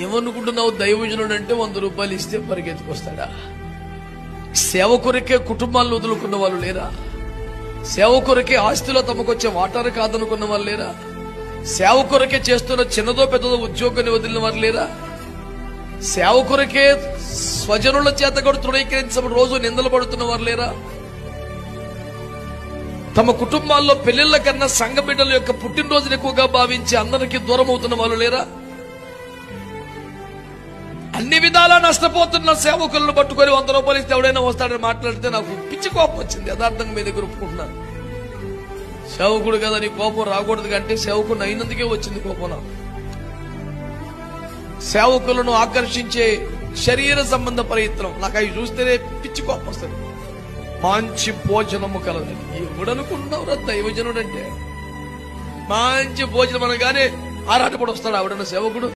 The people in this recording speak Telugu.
ఏమనుకుంటున్నావు? దైవజనుడు అంటే 100 రూపాయలు ఇస్తే పరిగెత్తుకొస్తాడా? సేవ కొరకే కుటుంబాలను వదులుకున్న వాళ్ళు లేరా? సేవ కొరకే ఆస్తిలో తమకొచ్చే వాటాను కాదనుకున్న వాళ్ళు లేరా? సేవ కొరకే చేస్తున్న చిన్నదో పెద్దదో ఉద్యోగాన్ని వదిలిన వారు లేరా? సేవ కొరకే స్వజనుల చేత కూడా తృణీకరించబడి రోజు నిందలు పడుతున్న వారు లేరా? తమ కుటుంబాల్లో పెళ్లిళ్ల కన్నా సంఘ బిడ్డల యొక్క పుట్టినరోజును ఎక్కువగా భావించి అందరికీ దూరం అవుతున్న వాళ్ళు లేరా? అన్ని విధాలా నష్టపోతున్న సేవకులను పట్టుకొని 100 రూపాయలు ఇస్తే ఎవడైనా వస్తాడని మాట్లాడితే నాకు పిచ్చి కోపం వచ్చింది. యథార్థంగా మీ దగ్గర ఒప్పుకుంటున్నాను. సేవకుడు కదా, నీ కోపం రాకూడదు కంటే సేవకుడు అయినందుకే వచ్చింది కోపం నాకు. సేవకులను ఆకర్షించే శరీర సంబంధ ప్రయత్నం నాకు అవి చూస్తేనే పిచ్చి కోపం వస్తుంది. మంచి భోజనము కలదు. ఎవడనుకుంటున్నావురా దైవజనుడు అంటే? మంచి భోజనం అనగానే ఆరాటపడి వస్తాడు ఆవిడన్న సేవకుడు.